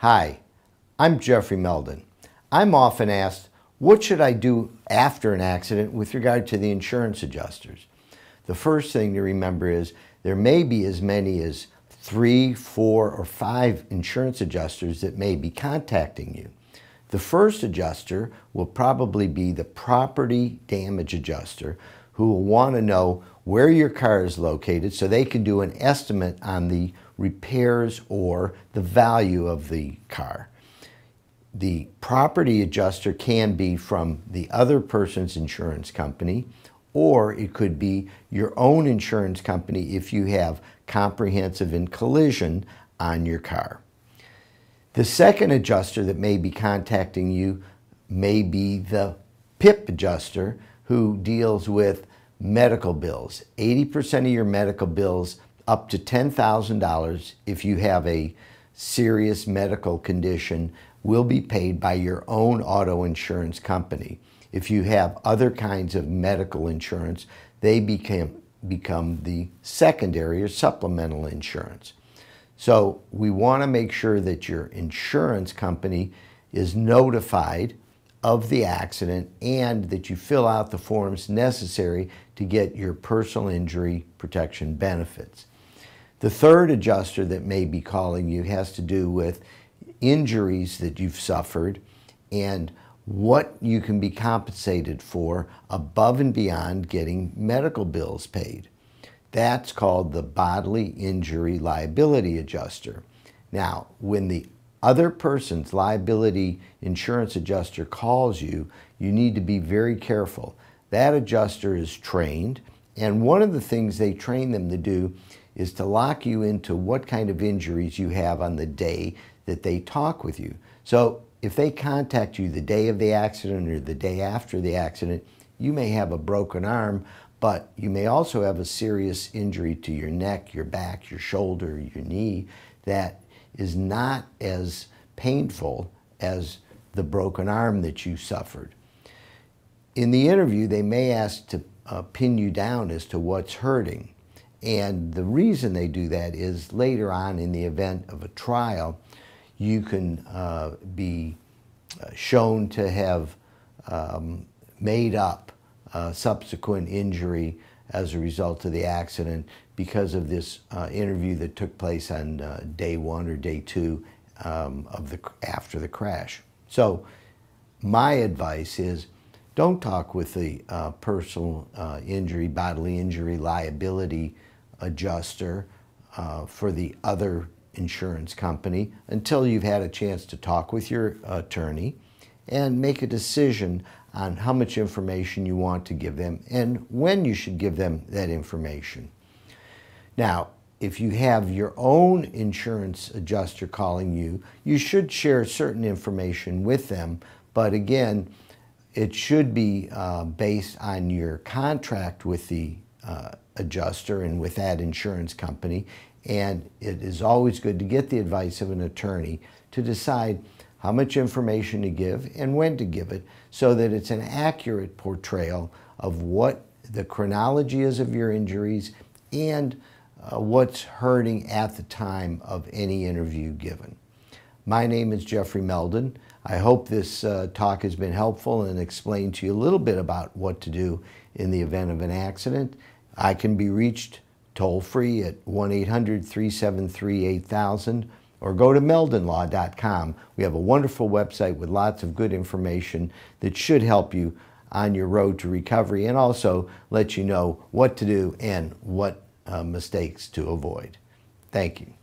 Hi, I'm Jeffrey Meldon. I'm often asked, what should I do after an accident with regard to the insurance adjusters? The first thing to remember is there may be as many as 3, 4, or 5 insurance adjusters that may be contacting you. The first adjuster will probably be the property damage adjuster, who will want to know where your car is located so they can do an estimate on the repairs or the value of the car. The property adjuster can be from the other person's insurance company, or it could be your own insurance company if you have comprehensive and collision on your car. The second adjuster that may be contacting you may be the PIP adjuster, who deals with medical bills. 80% of your medical bills up to $10,000, if you have a serious medical condition, will be paid by your own auto insurance company. If you have other kinds of medical insurance, they become the secondary or supplemental insurance. So we want to make sure that your insurance company is notified of the accident and that you fill out the forms necessary to get your personal injury protection benefits. The third adjuster that may be calling you has to do with injuries that you've suffered and what you can be compensated for above and beyond getting medical bills paid. That's called the bodily injury liability adjuster. Now, when the other person's liability insurance adjuster calls you, you need to be very careful. That adjuster is trained, and one of the things they train them to do is to lock you into what kind of injuries you have on the day that they talk with you. So if they contact you the day of the accident or the day after the accident, you may have a broken arm, but you may also have a serious injury to your neck, your back, your shoulder, your knee that is not as painful as the broken arm that you suffered. In the interview, they may ask to pin you down as to what's hurting. And the reason they do that is later on in the event of a trial, you can be shown to have made up subsequent injury as a result of the accident because of this interview that took place on day 1 or day 2 after the crash. So my advice is don't talk with the personal injury, bodily injury liability adjuster for the other insurance company until you've had a chance to talk with your attorney and make a decision on how much information you want to give them and when you should give them that information. Now, if you have your own insurance adjuster calling you, you should share certain information with them, but again, it should be based on your contract with the adjuster and with that insurance company, and it is always good to get the advice of an attorney to decide how much information to give and when to give it so that it's an accurate portrayal of what the chronology is of your injuries and what's hurting at the time of any interview given. My name is Jeffrey Meldon. I hope this talk has been helpful and explained to you a little bit about what to do in the event of an accident. I can be reached toll-free at 1-800-373-8000 or go to meldonlaw.com. We have a wonderful website with lots of good information that should help you on your road to recovery and also let you know what to do and what mistakes to avoid. Thank you.